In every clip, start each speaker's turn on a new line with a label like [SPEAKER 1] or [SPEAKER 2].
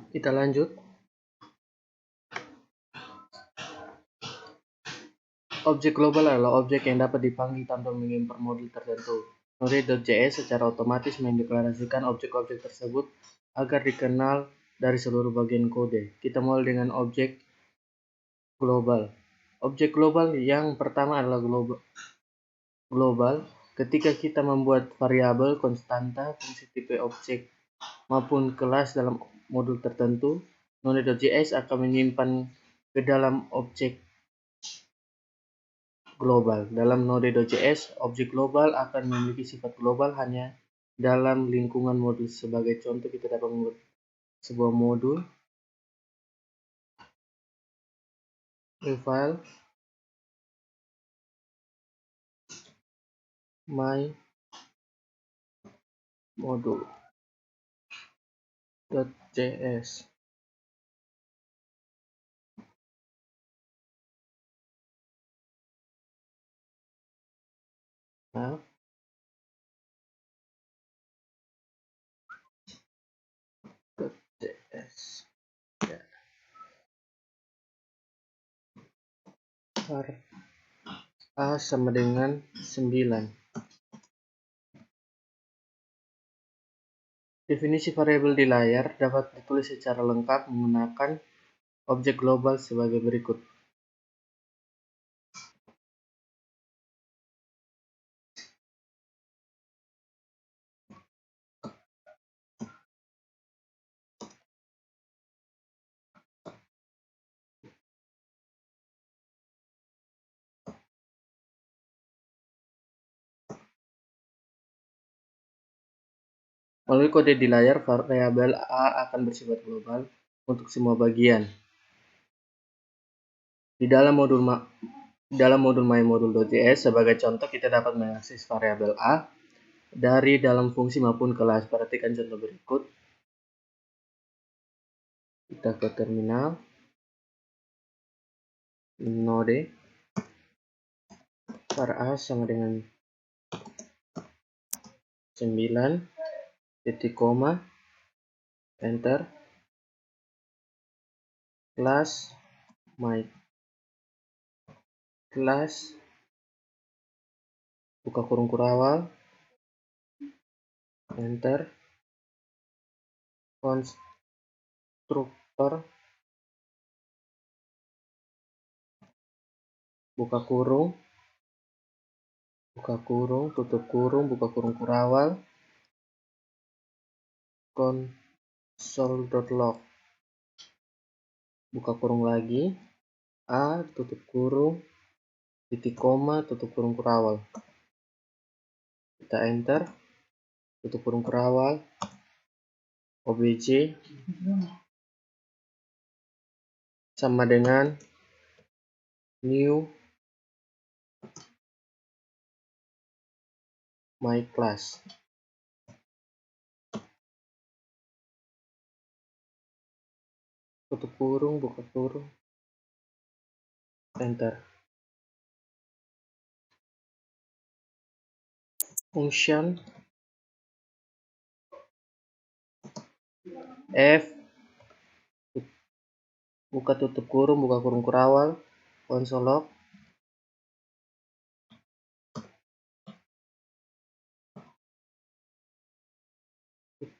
[SPEAKER 1] Kita lanjut. Objek global adalah objek yang dapat dipanggil tanpa mengimpor modul tertentu. Node.js secara otomatis mendeklarasikan objek-objek tersebut agar dikenal dari seluruh bagian kode. Kita mulai dengan objek global. Objek global yang pertama adalah global. Ketika kita membuat variabel, konstanta, fungsi tipe objek maupun kelas dalam modul tertentu, Node.js akan menyimpan ke dalam objek global. Dalam Node.js, objek global akan memiliki sifat global hanya dalam lingkungan modul. Sebagai contoh, kita dapat membuat sebuah modul file my module.js. Nah, .js ya. Var a sama dengan 9. Definisi variabel di layar dapat ditulis secara lengkap menggunakan objek global sebagai berikut. Melalui kode di layar, variabel A akan bersifat global untuk semua bagian. Di dalam modul myModule.js, sebagai contoh, kita dapat mengakses variabel A dari dalam fungsi maupun kelas. Perhatikan contoh berikut. Kita ke terminal, node var a sama dengan 9, titik koma, enter, kelas my kelas, buka kurung kurawal, enter, konstruktor, buka kurung, tutup kurung, buka kurung kurawal, console.log, buka kurung lagi, a, tutup kurung, titik koma, tutup kurung kurawal. Kita enter, tutup kurung kurawal, obj sama dengan new my class. Tutup kurung, buka kurung, enter. Function f, buka tutup kurung, buka kurung kurawal, console log,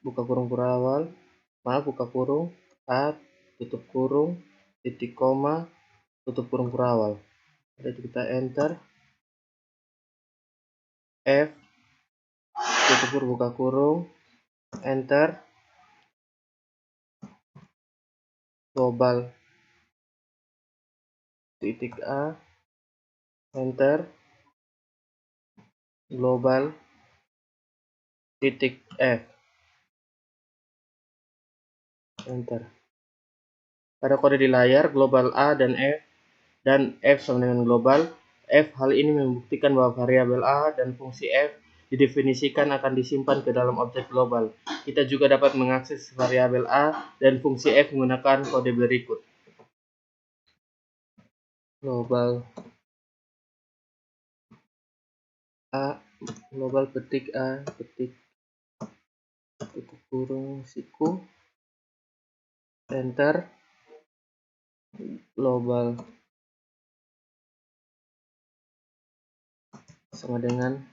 [SPEAKER 1] buka kurung kurawal, buka kurung, a, tutup kurung, titik koma, tutup kurung kurawal. Jadi kita enter, f, tutup kurung, buka kurung, enter, global, titik a, enter, global, titik f, enter. Pada kode di layar, global a dan f sama dengan global f. Hal ini membuktikan bahwa variabel a dan fungsi f didefinisikan akan disimpan ke dalam objek global. Kita juga dapat mengakses variabel a dan fungsi f menggunakan kode berikut. Global a, global petik a, petik tutup kurung siku, enter, global sama dengan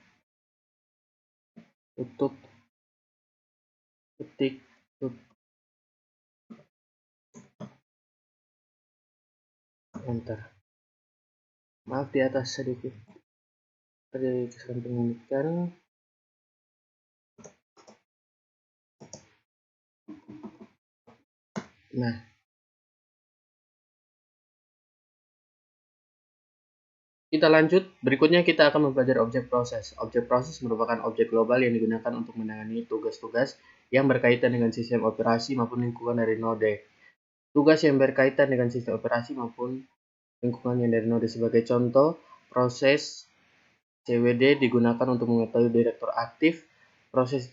[SPEAKER 1] tutup ketik enter. Maaf di atas sedikit terjadi kesalahan pengetikan. Nah, kita lanjut. Berikutnya kita akan mempelajari objek proses. Objek proses merupakan objek global yang digunakan untuk menangani tugas-tugas yang berkaitan dengan sistem operasi maupun lingkungan dari node. Tugas yang berkaitan dengan sistem operasi maupun lingkungan yang dari node. Sebagai contoh, proses CWD digunakan untuk mengetahui direktur aktif, proses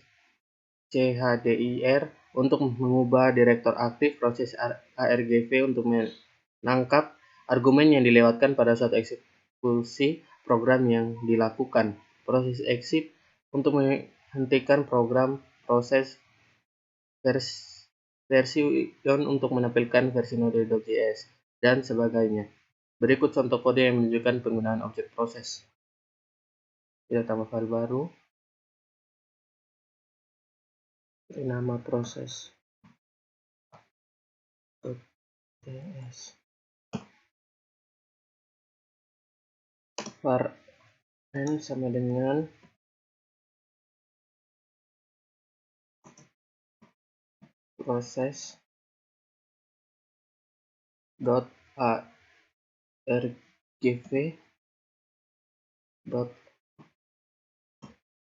[SPEAKER 1] CHDIR untuk mengubah direktur aktif, proses ARGV untuk menangkap argumen yang dilewatkan pada suatu eksekusi program yang dilakukan, proses exit untuk menghentikan program, proses version untuk menampilkan versi node.js, dan sebagainya. Berikut contoh kode yang menunjukkan penggunaan objek proses. Kita tambah file baru, beri nama proses .js, var n sama dengan proses .argv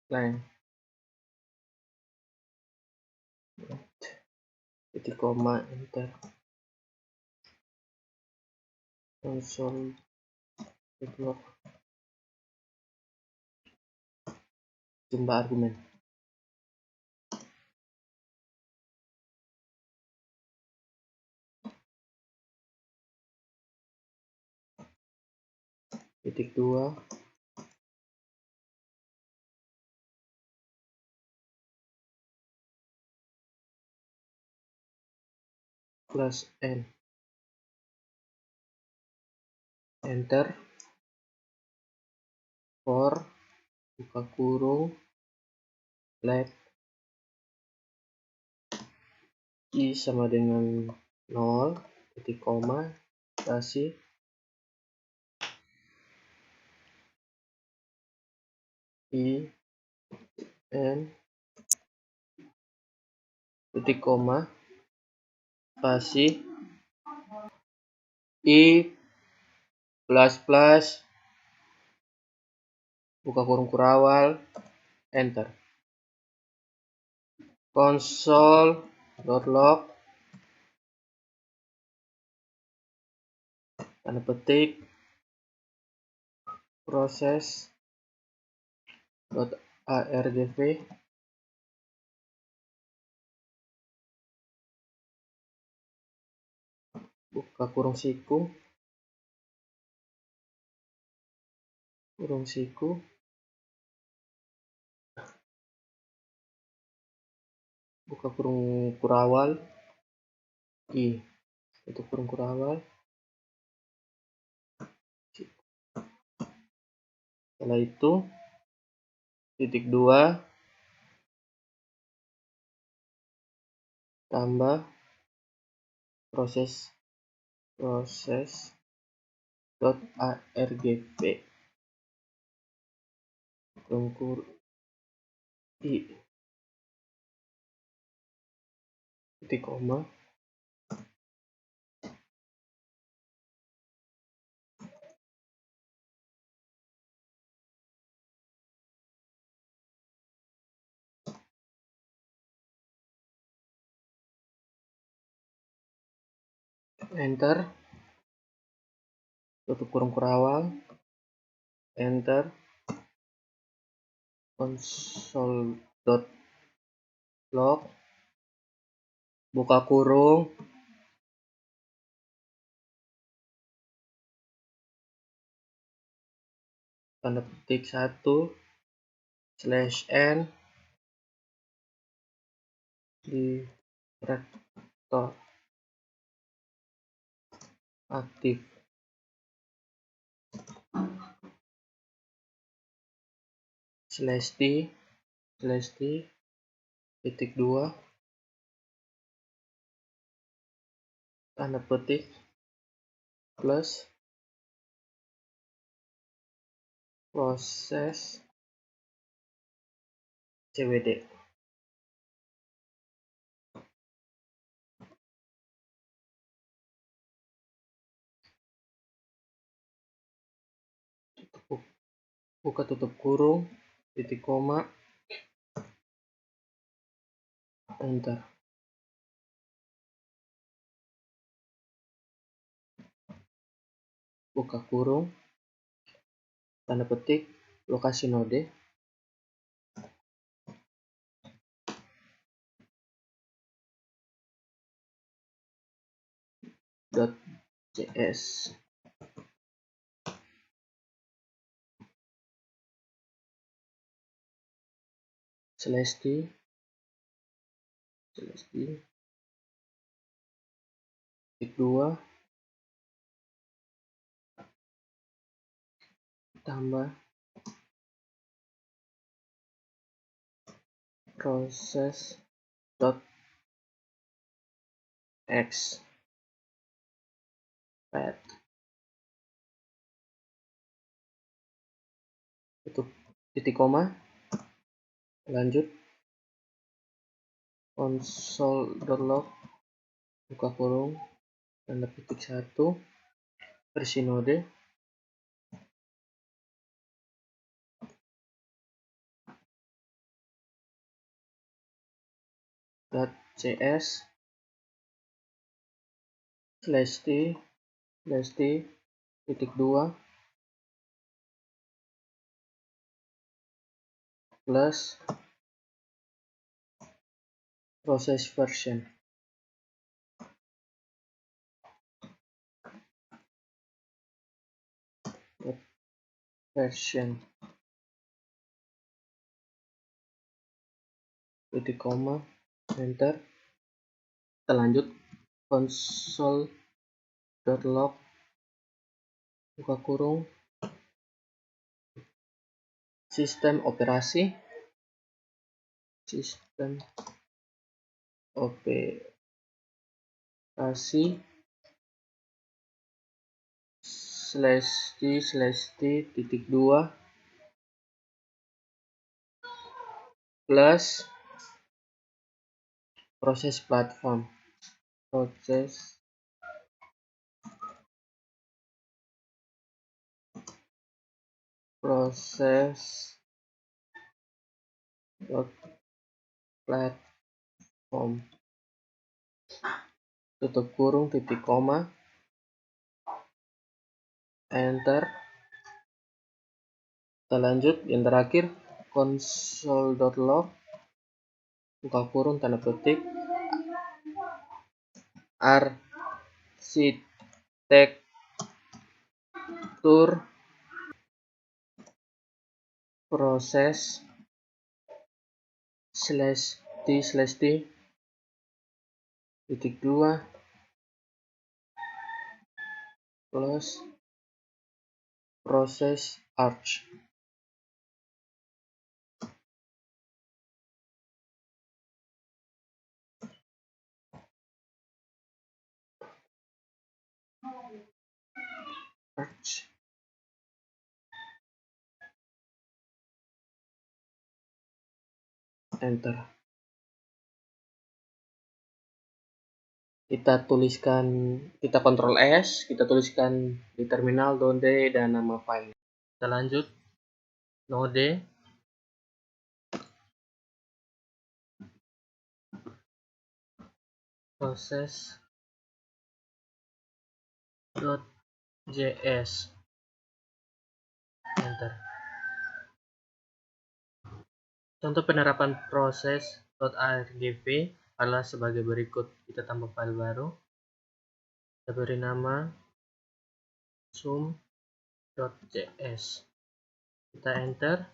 [SPEAKER 1] .line titik koma enter, console log jumlah argumen. Titik 2 plus n enter, for buka kurung let i sama dengan 0 titik koma spasi i n titik koma spasi i plus plus buka kurung kurawal enter, console.log tanda petik proses .argv buka kurung siku buka kurung kurawal i tutup kurung kurawal. Setelah itu titik 2 tambah proses .argv kurung i titik koma enter, tutup kurung kurawal enter, console.log buka kurung tanda petik 1/n di rektor aktif. /t titik 2 tanda petik plus proses cwd. Buka tutup kurung, titik koma, enter. Buka kurung, tanda petik, lokasi node, .js, /t titik 2 tambah proses .x path, tutup titik koma, lanjut console.log, buka kurung, tanda petik 1, versi node, .cs /t titik 2 plus proses version titik koma, enter. Kita lanjut console.log, buka kurung, sistem operasi /t titik 2 plus proses platform, platform, tutup kurung, titik koma, enter. Kita lanjut yang terakhir, console.log, buka kurung, tanda petik, arsitektur proses /t titik 2 plus proses arch. Enter. Kita Ctrl S, kita tuliskan di terminal node dan nama file. Kita lanjut node, proses .js, enter. Contoh penerapan proses .argv adalah sebagai berikut. Kita tambah file baru, kita beri nama sum.js, kita enter.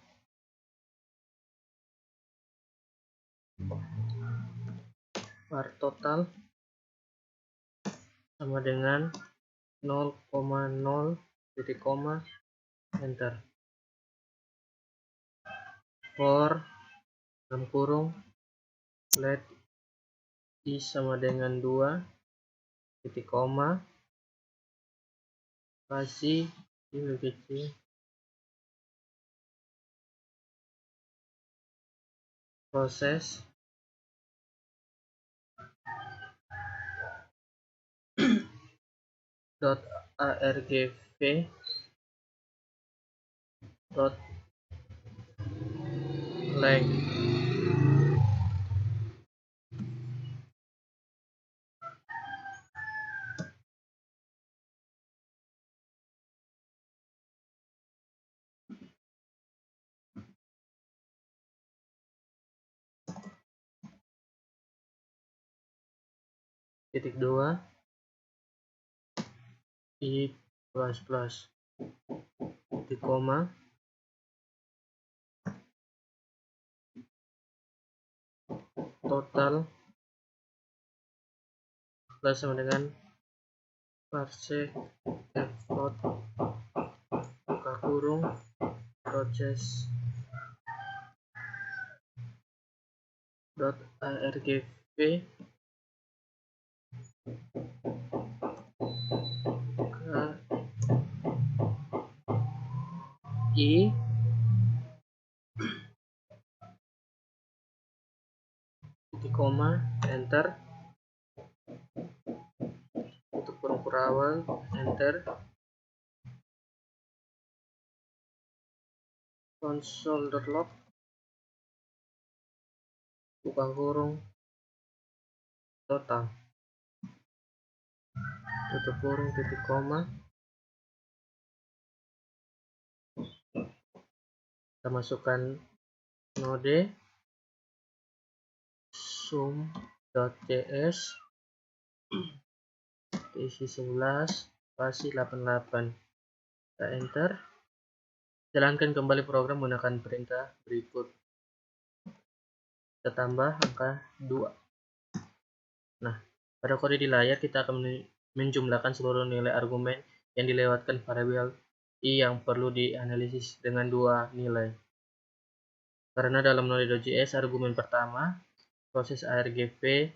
[SPEAKER 1] Var total sama dengan 0,0 titik koma enter. For dalam kurung let i sama dengan 2 titik koma kasih i lebih kecil proses dot argv dot length titik 2 i plus plus titik koma total plus sama dengan parsec effort buka kurung proses dot argv i titik koma enter untuk kurung perawal enter console.log buka kurung total tutup kurung titik koma kita masukkan node sum.js isi 11 spasi 88 kita enter. Jalankan kembali program menggunakan perintah berikut. Kita tambah angka 2. Nah, pada kode di layar kita akan menjumlahkan seluruh nilai argumen yang dilewatkan variabel i yang perlu dianalisis dengan 2 nilai. Karena dalam node.js argumen pertama proses argv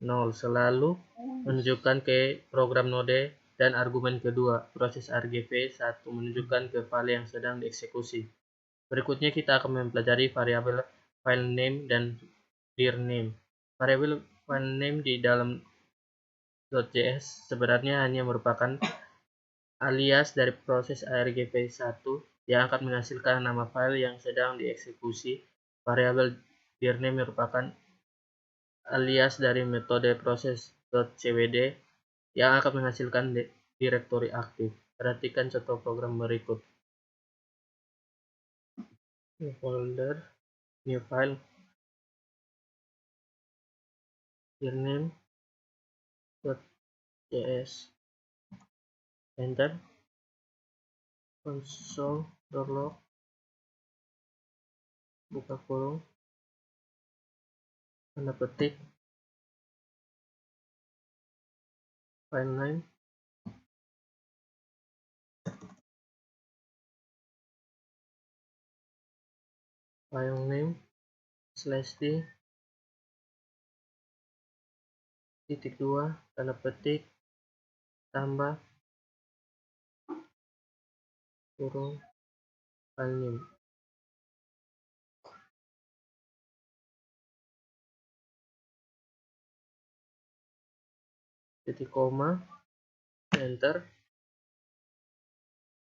[SPEAKER 1] 0 selalu menunjukkan ke program node dan argumen kedua proses argv 1 menunjukkan ke file yang sedang dieksekusi. Berikutnya kita akan mempelajari variabel file name dan dir name. Variabel file name di dalam .js sebenarnya hanya merupakan alias dari proses argv1 yang akan menghasilkan nama file yang sedang dieksekusi. Variabel dir name merupakan alias dari metode proses.cwd yang akan menghasilkan direktori aktif. Perhatikan contoh program berikut. New folder, new file, dir name .js, enter, console.log buka kurung tanda petik file name /d titik 2 tanda petik tambah kurung file name titik koma enter,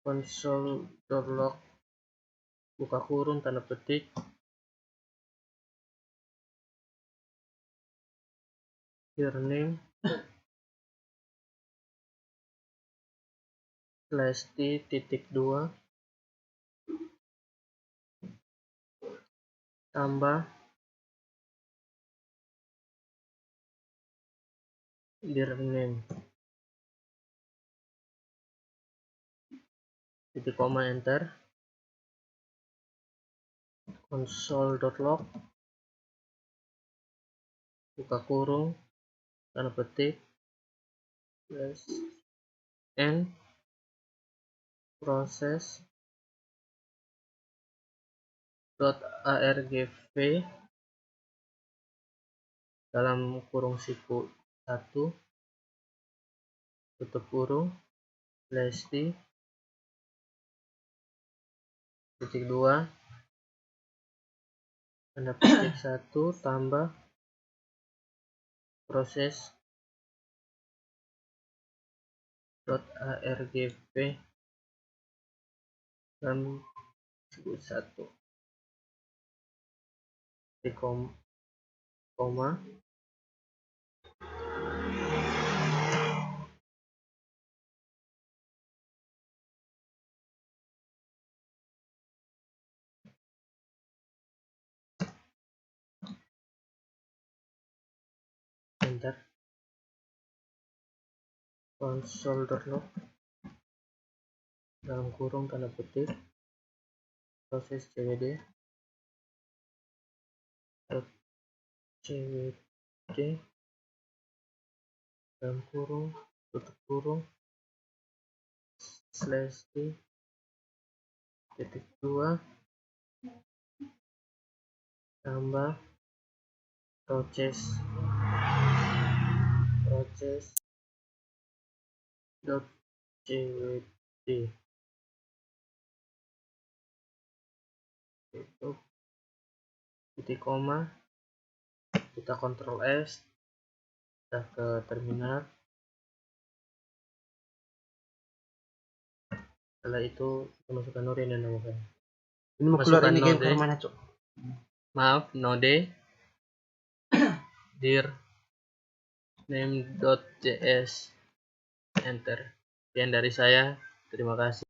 [SPEAKER 1] console.log buka kurung tanda petik dir name /d titik 2 tambah dir name titik koma enter, console.log buka kurung tanda petik and process .argv dalam kurung siku 1 tutup kurung slash t titik 2 tanda petik 1 tambah proses .argv dalam siku 1 titik koma enter console.log dalam kurung tanda petik proses cwd dalam kurung tutup kurung slash t titik 2 tambah proses .cwd itu titik koma, kita Ctrl S, kita ke terminal. Setelah itu kita masukkan node yang dinamakan.
[SPEAKER 2] Ini mau keluar ini game ke mana, Cok?
[SPEAKER 1] Maaf, node dir name.js enter. Sekian dari saya, terima kasih.